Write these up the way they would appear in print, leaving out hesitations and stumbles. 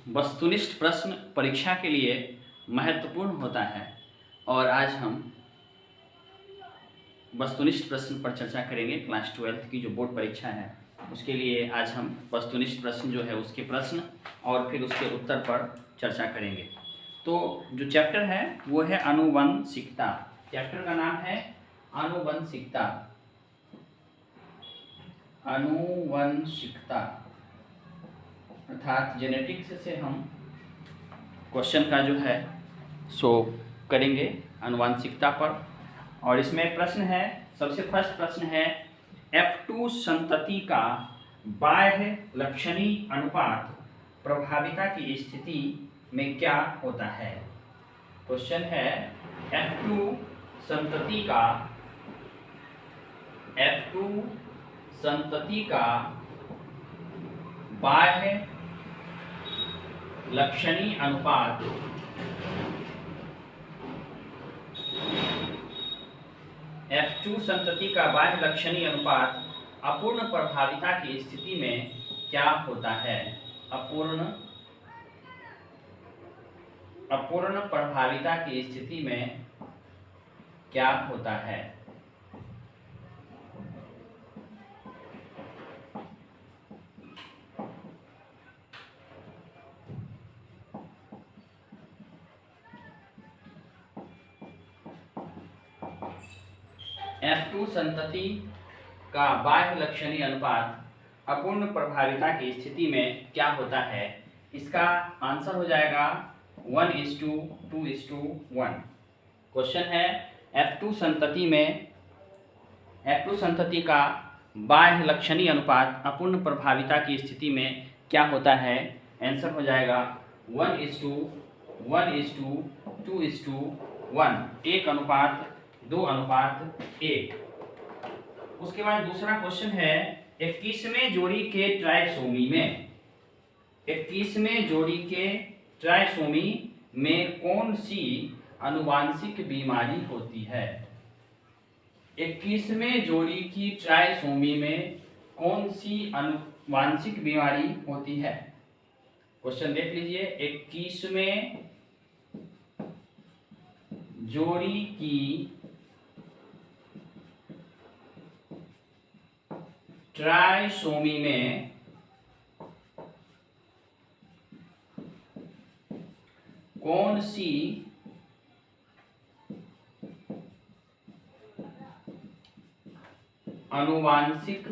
वस्तुनिष्ठ प्रश्न परीक्षा के लिए महत्वपूर्ण होता है और आज हम वस्तुनिष्ठ प्रश्न पर चर्चा करेंगे। क्लास 12 की जो बोर्ड परीक्षा है उसके लिए आज हम वस्तुनिष्ठ प्रश्न जो है उसके प्रश्न और फिर उसके उत्तर पर चर्चा करेंगे। तो जो चैप्टर है वो है आनुवंशिकता। चैप्टर का नाम है आनुवंशिकता। आनुवंशिकता अर्थात जेनेटिक्स से हम क्वेश्चन का जो है सो करेंगे आनुवंशिकता पर। और इसमें एक प्रश्न है, सबसे फर्स्ट प्रश्न है F2 संतति का बाह्य लक्षणी अनुपात प्रभाविता की स्थिति में क्या होता है। क्वेश्चन है F2 संतति का बाह्य लक्षणी अनुपात F2 संतति का बाह्य लक्षणी अनुपात अपूर्ण प्रभाविता की स्थिति में क्या होता है। अपूर्ण प्रभाविता की स्थिति में क्या होता है। F2 संतति का बाह्य लक्षणी अनुपात अपूर्ण प्रभाविता की स्थिति में क्या होता है। इसका आंसर हो जाएगा 1:2:1। क्वेश्चन है F2 संतति का बाह्य लक्षणी अनुपात अपूर्ण प्रभाविता की स्थिति में क्या होता है। आंसर हो जाएगा 1:1:2:1, 1:2:1। उसके बाद दूसरा क्वेश्चन है 21वें जोड़ी के ट्राइसोमी में कौन सी आनुवांशिक बीमारी होती है। 21वें जोड़ी की ट्राइसोमी में कौन सी आनुवांशिक बीमारी होती है। क्वेश्चन देख लीजिए, 21वें जोड़ी की ट्राइसोमी में कौन सी आनुवांशिक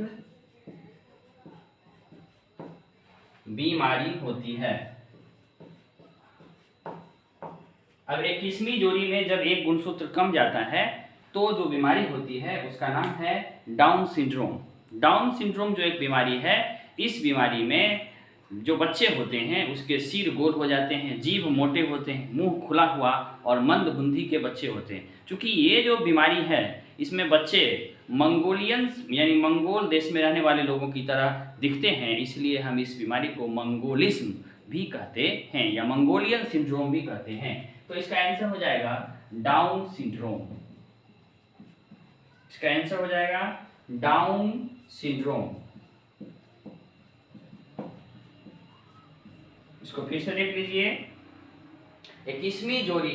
बीमारी होती है। अब 21वीं जोड़ी में जब एक गुणसूत्र कम जाता है तो जो बीमारी होती है उसका नाम है डाउन सिंड्रोम। डाउन सिंड्रोम जो एक बीमारी है, इस बीमारी में जो बच्चे होते हैं उसके सिर गोल हो जाते हैं, जीभ मोटे होते हैं, मुंह खुला हुआ और मंदबुद्धि के बच्चे होते हैं। क्योंकि ये जो बीमारी है इसमें बच्चे मंगोलियंस यानी मंगोल देश में रहने वाले लोगों की तरह दिखते हैं, इसलिए हम इस बीमारी को मंगोलिज्म भी कहते हैं या मंगोलियन सिंड्रोम भी कहते हैं। तो इसका आंसर हो जाएगा डाउन सिंड्रोम। इसका आंसर हो जाएगा डाउन सिंड्रोम। इसको फिर से देख लीजिए, 21वीं जोड़ी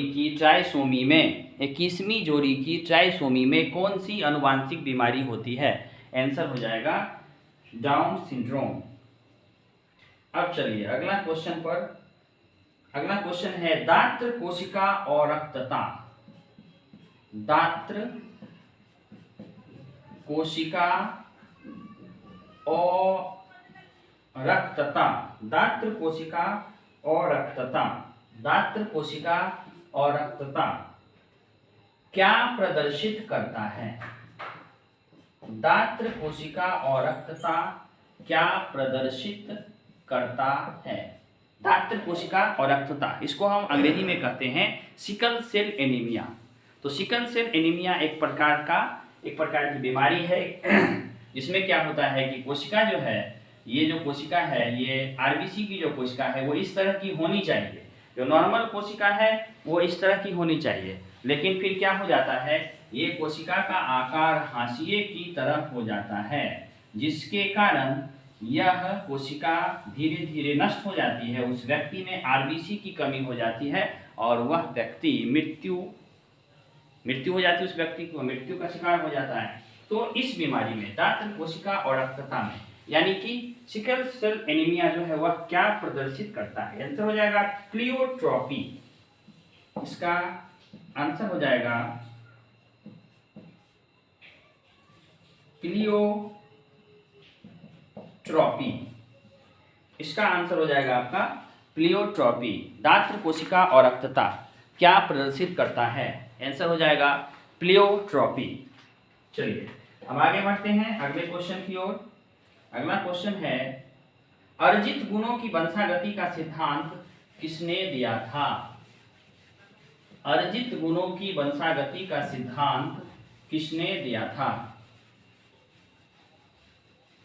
की ट्राइसोमी में कौन सी आनुवांशिक बीमारी होती है। आंसर हो जाएगा डाउन सिंड्रोम। अब चलिए अगला क्वेश्चन है दात्र कोशिका और रक्तता। दात्र कोशिका और रक्तता क्या प्रदर्शित करता है। दात्र कोशिका और रक्तता क्या प्रदर्शित करता है। दात्र कोशिका और रक्तता, इसको हम अंग्रेजी में कहते हैं सिकल सेल एनीमिया। तो सिकल सेल एनीमिया एक प्रकार की बीमारी है जिसमें क्या होता है कि कोशिका जो है, ये जो कोशिका है, ये आरबीसी की जो कोशिका है वो इस तरह की होनी चाहिए। जो नॉर्मल कोशिका है वो इस तरह की होनी चाहिए, लेकिन फिर क्या हो जाता है, ये कोशिका का आकार हाशिए की तरफ हो जाता है, जिसके कारण यह कोशिका धीरे धीरे नष्ट हो जाती है, उस व्यक्ति में आरबीसी की कमी हो जाती है और वह व्यक्ति मृत्यु हो जाती है, उस व्यक्ति को मृत्यु का शिकार हो जाता है। तो इस बीमारी में दात्र कोशिका और रक्तता में यानी कि सिकल सेल एनीमिया जो है वह क्या प्रदर्शित करता है? आंसर हो जाएगा प्लियोट्रॉपी। इसका आंसर हो जाएगा प्लियोट्रॉपी। इसका आंसर हो जाएगा आपका प्लियोट्रॉपी। दात्र कोशिका और रक्तता क्या प्रदर्शित करता है? आंसर हो जाएगा प्लियोट्रॉपी। चलिए अब आगे बढ़ते हैं अगले क्वेश्चन की ओर। अगला क्वेश्चन है, अर्जित गुणों की वंशागति का सिद्धांत किसने दिया था? अर्जित गुणों की वंशागति का सिद्धांत किसने दिया था?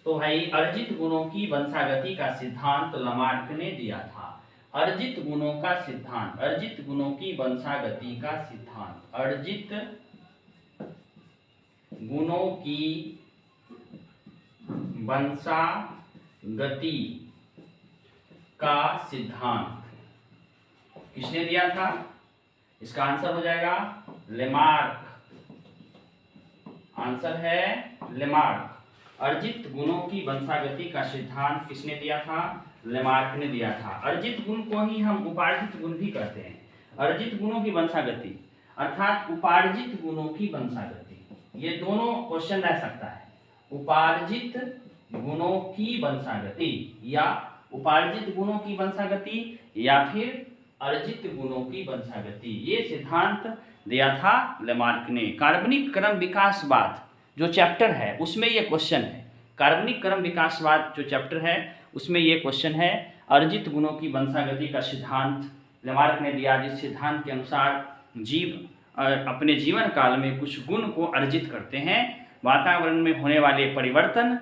तो भाई अर्जित गुणों की वंशागति का सिद्धांत लमार्क ने दिया था। अर्जित गुणों का सिद्धांत, अर्जित गुणों की वंशागति का सिद्धांत, अर्जित गुणों की वंशागति का सिद्धांत किसने दिया था? इसका आंसर हो जाएगा लेमार्क। आंसर है लेमार्क। अर्जित गुणों की वंशागति का सिद्धांत किसने दिया था? लेमार्क ने दिया था। अर्जित गुण को ही हम उपार्जित गुण भी कहते हैं। अर्जित गुणों की वंशागति अर्थात उपार्जित गुणों की वंशागति, ये दोनों क्वेश्चन रह सकता है। उपार्जित गुणों की वंशागति या उपार्जित गुणों की वंशागति या फिर अर्जित गुणों की वंशागति, ये सिद्धांत दिया था लेमार्क ने। कार्बनिक क्रम विकासवाद जो चैप्टर है उसमें ये क्वेश्चन है। कार्बनिक क्रम विकासवाद जो चैप्टर है उसमें ये क्वेश्चन है, अर्जित गुणों की वंशागति का सिद्धांत लेमार्क ने दिया, जिस सिद्धांत के अनुसार जीव अपने जीवन काल में कुछ गुण को अर्जित करते हैं, वातावरण में होने वाले परिवर्तन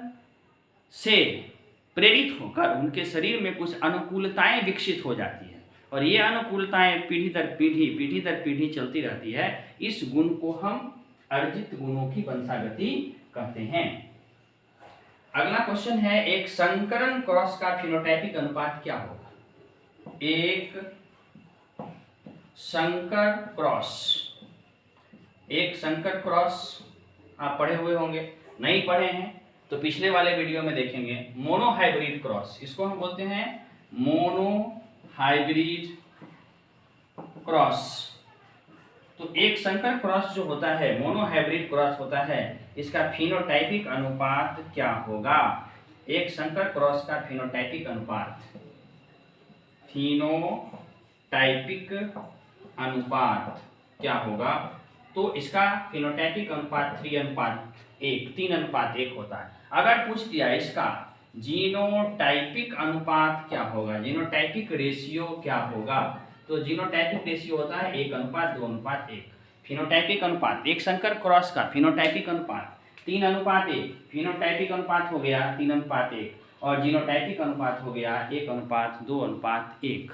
से प्रेरित होकर उनके शरीर में कुछ अनुकूलताएं विकसित हो जाती है और ये अनुकूलताएं पीढ़ी दर पीढ़ी चलती रहती है। इस गुण को हम अर्जित गुणों की वंशागति कहते हैं। अगला क्वेश्चन है, एक संकरण क्रॉस का फिनोटाइपिक अनुपात क्या होगा? एक संकर क्रॉस आप पढ़े हुए होंगे, नहीं पढ़े हैं तो पिछले वाले वीडियो में देखेंगे। मोनोहाइब्रिड क्रॉस, इसको हम बोलते हैं मोनोहाइब्रिड क्रॉस। तो एक संकर क्रॉस जो होता है, मोनोहाइब्रिड क्रॉस होता है, इसका फिनोटाइपिक अनुपात क्या होगा? एक संकर क्रॉस का फिनोटाइपिक अनुपात, फिनोटाइपिक अनुपात क्या होगा? तो इसका फिनोटाइपिक अनुपात 3:1 होता है। अगर पूछ दिया इसका जीनोटाइपिक अनुपात क्या होगा, जीनोटाइपिक रेशियो क्या होगा, तो जीनोटाइपिक रेशियो होता है 1:2:1। फिनोटाइपिक अनुपात एक संकर क्रॉस का फिनोटाइपिक अनुपात 3:1, फिनोटाइपिक अनुपात हो गया 3:1 और जीनोटाइपिक अनुपात हो गया 1:2:1।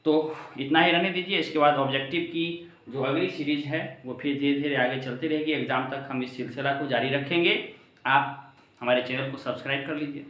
तो इतना ही रहने दीजिए। इसके बाद ऑब्जेक्टिव की जो अगली सीरीज है वो फिर धीरे धीरे आगे चलती रहेगी। एग्जाम तक हम इस सिलसिला को जारी रखेंगे। आप हमारे चैनल को सब्सक्राइब कर लीजिए।